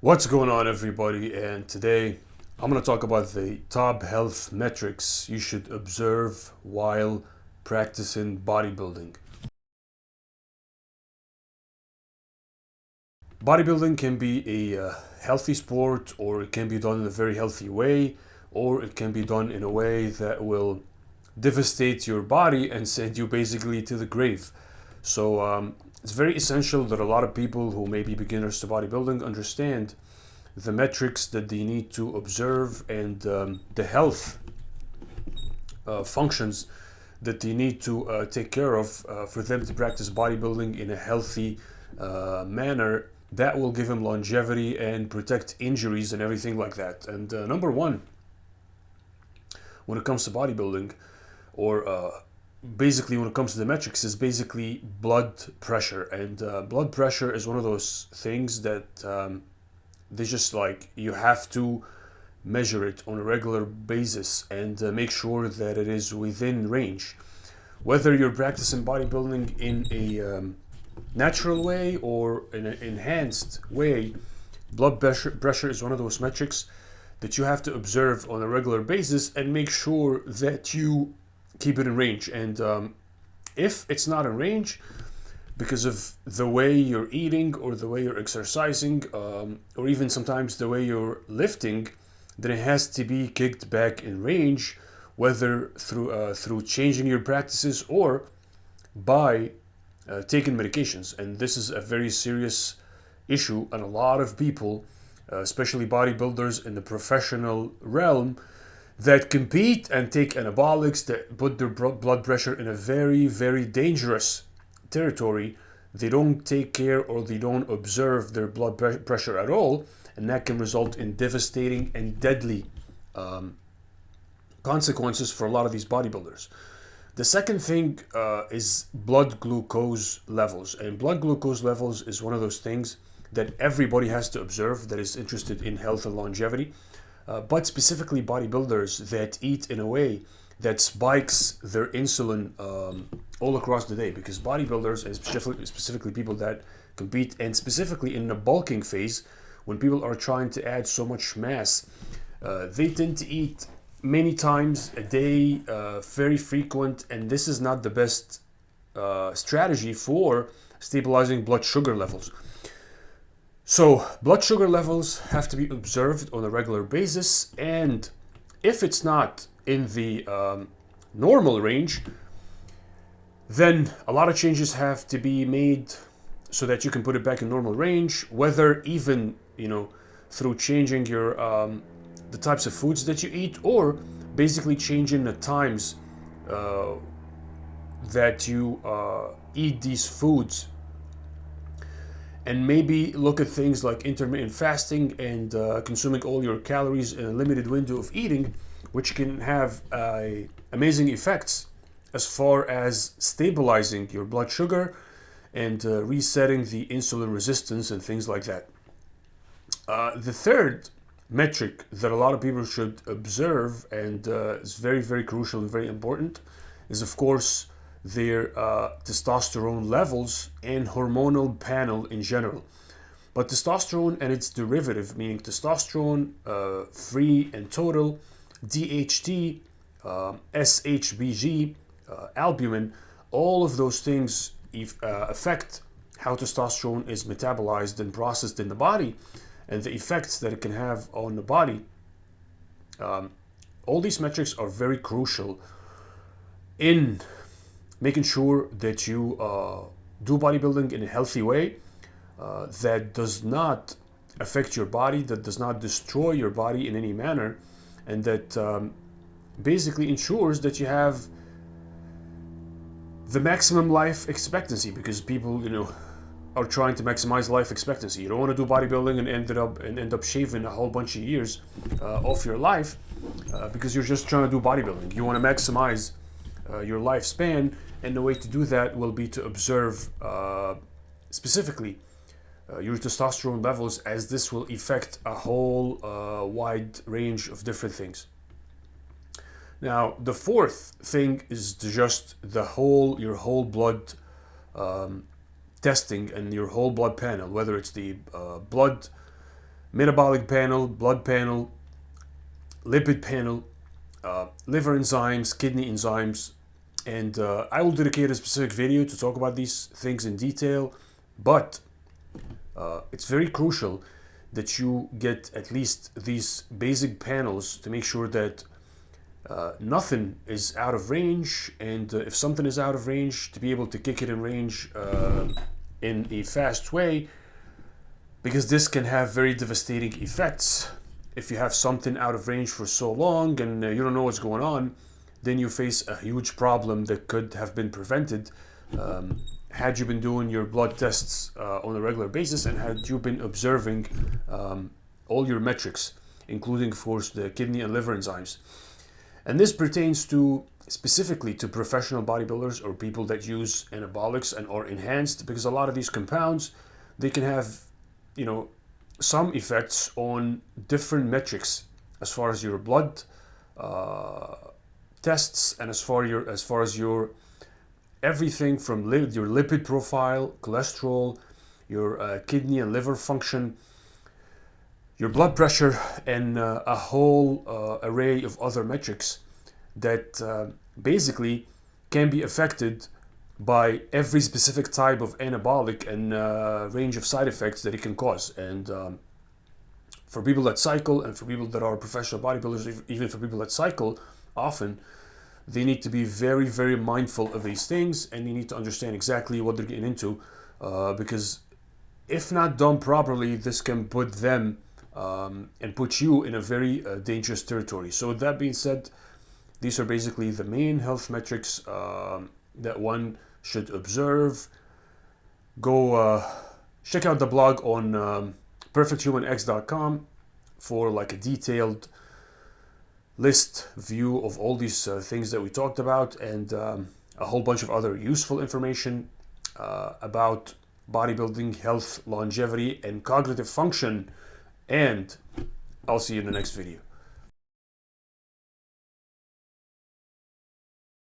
What's going on, everybody? And today I'm going to talk about the top health metrics you should observe while practicing bodybuilding. Bodybuilding can be a healthy sport, or it can be done in a very healthy way, or it can be done in a way that will devastate your body and send you basically to the grave. So it's very essential that a lot of people who may be beginners to bodybuilding understand the metrics that they need to observe and the health functions that they need to take care of for them to practice bodybuilding in a healthy manner that will give them longevity and protect injuries and everything like that. And number one, when it comes to bodybuilding, or basically when it comes to the metrics, is basically blood pressure. And blood pressure is one of those things that they just like, you have to measure it on a regular basis and make sure that it is within range. Whether you're practicing bodybuilding in a natural way or in an enhanced way, blood pressure is one of those metrics that you have to observe on a regular basis and make sure that you keep it in range. And if it's not in range, because of the way you're eating or the way you're exercising, or even sometimes the way you're lifting, then it has to be kicked back in range, whether through changing your practices or by taking medications. And this is a very serious issue, and a lot of people, especially bodybuilders in the professional realm, that compete and take anabolics that put their blood pressure in a very, very dangerous territory. They don't take care, or they don't observe their blood pressure at all, and that can result in devastating and deadly consequences for a lot of these bodybuilders. The second thing is blood glucose levels. And blood glucose levels is one of those things that everybody has to observe that is interested in health and longevity, but specifically bodybuilders that eat in a way that spikes their insulin all across the day. Because bodybuilders, and specifically people that compete, and specifically in the bulking phase, when people are trying to add so much mass, they tend to eat many times a day, very frequent, and this is not the best strategy for stabilizing blood sugar levels. So blood sugar levels have to be observed on a regular basis, and if it's not in the normal range, then a lot of changes have to be made so that you can put it back in normal range, whether even, through changing your the types of foods that you eat, or basically changing the times that you eat these foods. And maybe look at things like intermittent fasting and consuming all your calories in a limited window of eating, which can have amazing effects as far as stabilizing your blood sugar and resetting the insulin resistance and things like that. The third metric that a lot of people should observe, and is very, very crucial and very important, is of course their testosterone levels and hormonal panel in general. But testosterone and its derivative, meaning testosterone free and total, DHT, SHBG, albumin, all of those things affect how testosterone is metabolized and processed in the body, and the effects that it can have on the body. All these metrics are very crucial in making sure that you do bodybuilding in a healthy way that does not affect your body, that does not destroy your body in any manner, and that basically ensures that you have the maximum life expectancy. Because people, are trying to maximize life expectancy. You don't want to do bodybuilding and end up shaving a whole bunch of years off your life because you're just trying to do bodybuilding. You want to maximize your lifespan, and the way to do that will be to observe specifically your testosterone levels, as this will affect a whole wide range of different things. Now, the fourth thing is just your whole blood testing and your whole blood panel, whether it's the blood metabolic panel, blood panel, lipid panel, liver enzymes, kidney enzymes, and I will dedicate a specific video to talk about these things in detail, but it's very crucial that you get at least these basic panels to make sure that nothing is out of range, and if something is out of range, to be able to kick it in range in a fast way, because this can have very devastating effects. If you have something out of range for so long and you don't know what's going on, then you face a huge problem that could have been prevented had you been doing your blood tests on a regular basis, and had you been observing all your metrics, including, of course, the kidney and liver enzymes. And this pertains to specifically to professional bodybuilders or people that use anabolics and or enhanced, because a lot of these compounds, they can have, you know, some effects on different metrics as far as your blood tests, and as far as your everything from your lipid profile, cholesterol, your kidney and liver function, your blood pressure, and a whole array of other metrics that basically can be affected by every specific type of anabolic and range of side effects that it can cause. And for people that cycle, and for people that are professional bodybuilders, even for people that cycle often, they need to be very, very mindful of these things, and they need to understand exactly what they're getting into, because if not done properly, this can put them and put you in a very dangerous territory. So with that being said, these are basically the main health metrics that one should observe. Go check out the blog on perfecthumanx.com for like a detailed list view of all these things that we talked about, and a whole bunch of other useful information about bodybuilding, health, longevity, and cognitive function. And I'll see you in the next video.